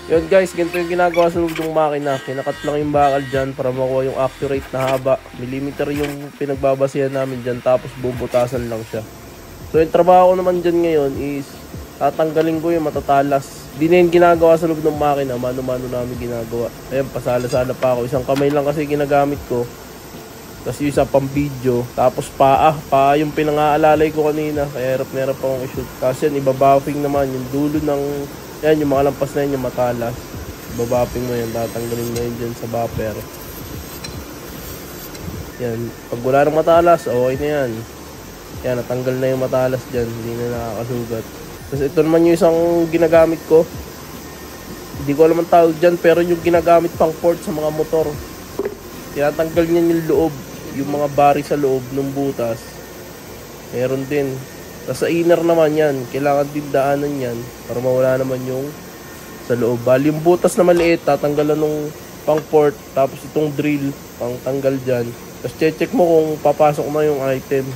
Yun guys, ganito yung ginagawa sa loob ng makina. Kinakat lang yung bakal dyan para makuha yung accurate na haba. Millimeter yung pinagbabasihan namin dyan, tapos bubutasan lang siya. So yung trabaho ko naman dyan ngayon is tatanggalin ko yung matatalas. Di na yung ginagawa sa loob ng makina, mano-mano namin ginagawa. Ayan, pasala-sala pa ako. Isang kamay lang kasi ginagamit ko. Tapos yung isa pang video. Tapos paa yung pinang-aalalay ko kanina. Kaya hirap na hirap akong i-shoot. Kasi yan, ibabuffing naman yung dulo ng... Yan, yung mga lampas na yun, yung matalas. Ibabuffing mo yan, tatanggalin mo yun dyan sa buffer. Yan, pag wala ng matalas, okay na yan. Yan, natanggal na yung matalas dyan. Hindi na nakakasugat. Tapos ito naman yung isang ginagamit ko. Hindi ko alam ang tawag dyan, pero yung ginagamit pang port sa mga motor. Tinatanggal niyan yung loob. Yung mga bari sa loob ng butas. Meron din. Tapos sa inner naman yan, kailangan din daanan yan para mawala naman yung sa loob. Bali yung butas na maliit, tatanggalan ng pang port. Tapos itong drill, pang tanggal dyan. Tapos check mo kung papasok na yung item.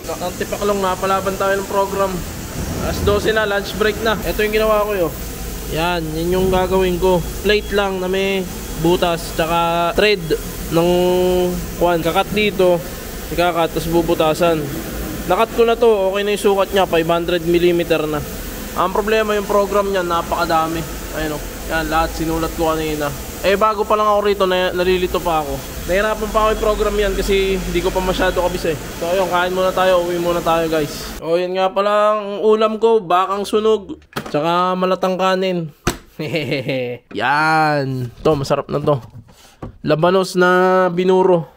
Nantipak lang, napalaban tayo ng program. Alas 12 na, lunch break na. Ito yung ginawa ko yun. Yan yung gagawin ko. Plate lang na may butas, tsaka thread ng kakat dito. Ikakat, tapos bubutasan. Nakat ko na to, okay na yung sukat niya, 500mm na. Ang problema yung program niya, napakadami. Ayun o, yan, lahat sinulat ko kanina. Bago pa lang ako rito, nalilito pa ako. Nahirapan pa ako yung program yan kasi hindi ko pa masyado kabisa eh. So ayun, kain muna tayo, uwi muna tayo guys. O yan nga pala ang ulam ko, bakang sunog, tsaka malatang kanin. Hehehe. Yan, to masarap na to. Labanos na binuro.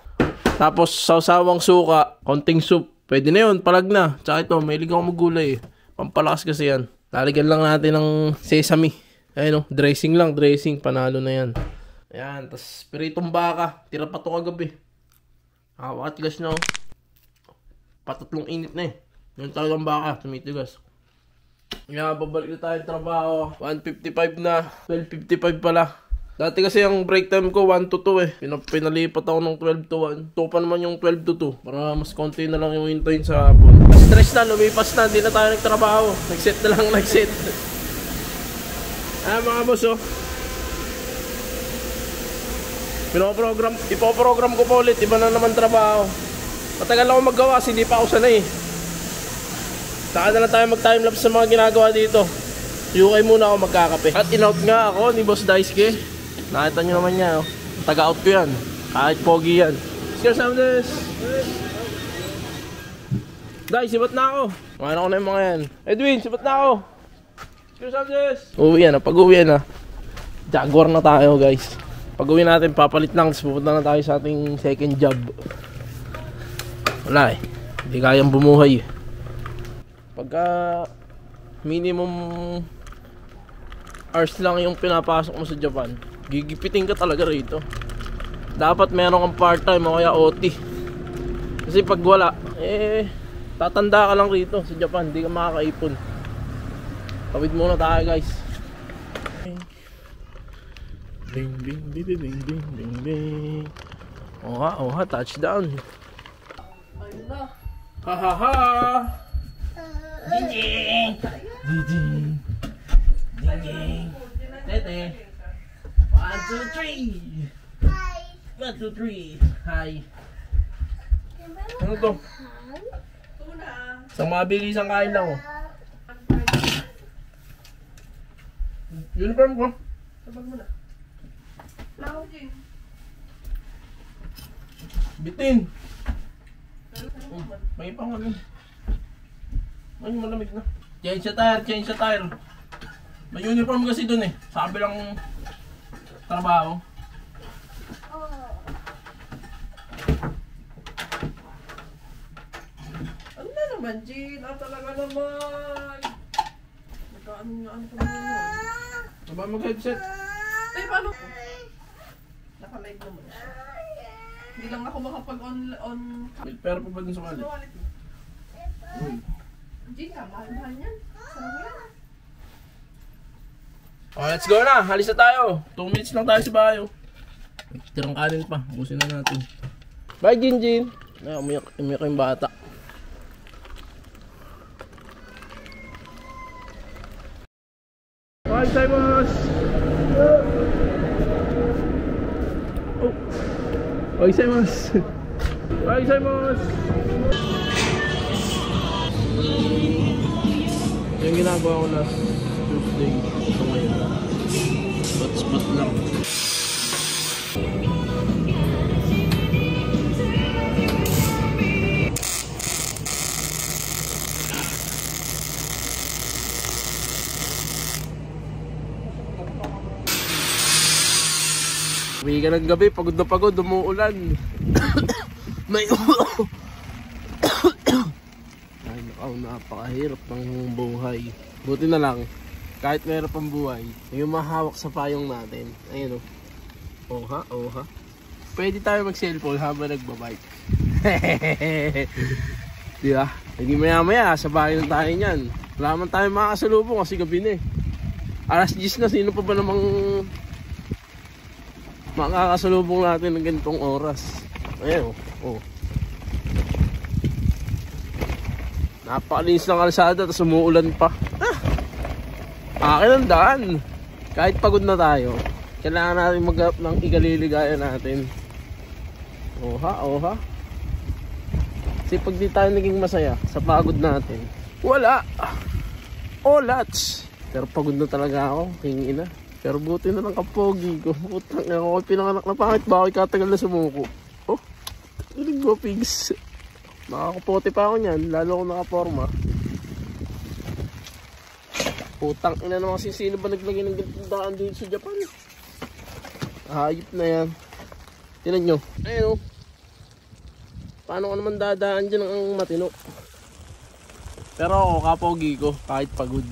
Tapos sawsawang suka, konting soup. Pwede na yun, palag na. Tsaka ito, mahilig ako magulay eh. Pampalakas kasi yan. Lalagyan lang natin ng sesame. Ayun o, dressing lang, dressing. Panalo na yan. Ayan, tas piritong baka. Tira pa ito kagabi. Wakatigas na o. Patatlong init na eh. Yung talagang baka, tumitigas. Ayan, babalik na tayo trabaho. 1:55 na. 12:55 pala. Dati kasi ang break time ko 1 to 2 eh. Pinalipat ako ng 12 to 1. 2 pa naman yung 12 to 2. Para mas konti na lang yung hintayin sa hapon. Stress na, lumipas na. Hindi na tayo nagtrabaho. Nag-set na lang, nag-set. Mga boss oh. Ipoprogram ko pa ulit. Iba na naman trabaho. Matagal ako maggawa kasi hindi pa ako sanay. Saka na lang tayo mag-timelapse sa mga ginagawa dito. UK muna ako magkakape. At in-out nga ako ni Boss Daisuke. Nakita nyo naman niya, oh. Taga-out ko yan. Kahit pogi yan. Sir Samdes! Guys, sibat na ako. Kumain ako na yung mga yan. Edwin, sibat na ako. Sir Samdes! Uwi yan, pag-uwi na. Jaguar na tayo, guys. Pag-uwi natin, papalit lang. Tapos pupunta na tayo sa ating second job. Wala eh. Hindi kayang bumuhay. Pagka minimum hours lang yung pinapasok mo sa Japan, gigipitin ka talaga rito. Dapat meron kang part-time o kaya OT. Kasi pag wala, tatanda ka lang rito sa Japan, hindi ka makakaipon. Tawid muna tayo guys. Bing bing bing bing bing bing bing. Oha, touchdown. Ayun na. Ha ha ha. Ding ding. Ding. Tete. 1, 2, 3. Hi. 1, 2, 3. Hi. Ano to? Tuna. Isang mabilis ang kain lang oh. Uniform ko. Sabag mo na. Bitin. May pang ano. Ay, malamig na. Change sa tire. May uniform kasi dun eh. Sa kabilang trabaho. Ano na naman, Jean? Talaga naman. Nagkaano nga ano pa naman. Aba mag-headset. Ay, paano? Naka-live naman siya. Hindi lang ako makapag-on. May pera pa ba dun sa wallet? Jean, mahal-mahal yan. Sarang yan. Oh, let's go na. Halis na tayo. 2 minutes lang tayo sa bayo. Tirang kanin pa. Busin na natin. Bye, Jinjin. Umiyak yung bata. Bye, boss. Oh, gozaimasu. Gozaimasu. Yung ginagawa ko last Tuesday. Ito ngayon. Spot lang. Uwi ka ng gabi, pagod na pagod, umuulan. May ulo. Ay, nakaw, napakahirap ng buhay. Buti na lang, kahit mahirap ang buhay, yung mahawak sa payong natin. Ayun o. Oha, oha. Pwede tayo mag-cellphone habang nagbabike. Diba? Hindi maya-maya, sa bahay na tayo niyan. Wala man tayo makakasalubong kasi gabi na eh. Alas 10 na, sino pa ba namang makakasalubong natin ng ganitong oras? Ayun o. Napakalinis ng kalsada, tapos umuulan pa. Akin ang daan. Kahit pagod na tayo, kailangan natin mag-up ng ikaliligaya natin. Oha, oha. Kasi pag di tayo naging masaya sa pagod natin, wala. Olats. Pero pagod na talaga ako, kingina. Pero buti na lang kapogi ko. Putang ina ko, pinanganak na pangit. Bakit katagal na sumuko? Oh, ilig mo pigs. Nakakapote pa ako niyan, lalo ko nakaporma. Putang ina naman, sino ba naglagay ng ganitong daan dito sa Japan? Hayop na yan. Tinan nyo, ayun o. Paano ko naman dadaan dyan ang matino? Pero ako, kapogi ko, kahit pagod.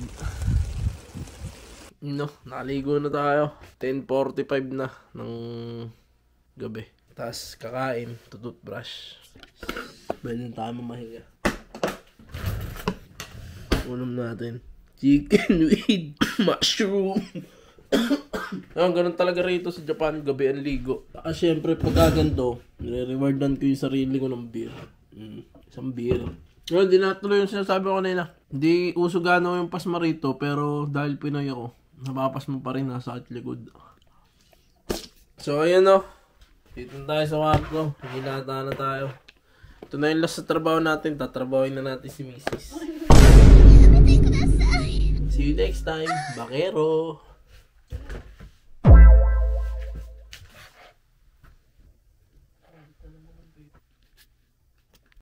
No, nakaligo na tayo. 10:45 na ng gabi. Tapos kakain, tututbrush. Pwede tayo mamahinga. Ulam natin, chicken with mushroom. Ganun talaga rito sa Japan, gabi ang ligo. Siyempre pag ganito, nire-rewardan ko yung sarili ko ng beer. Isang beer. Well, di natuloy yung sinasabi ko kanina. Hindi uso gano yung pasma rito, pero dahil Pinoy ako, napapas mo pa rin, nasa at likod. So ayan o, dito na tayo sa kwarto, hinata na tayo. Ito na yung last sa trabaho natin, tatrabawin na natin si Mrs. See you next time, Bakero.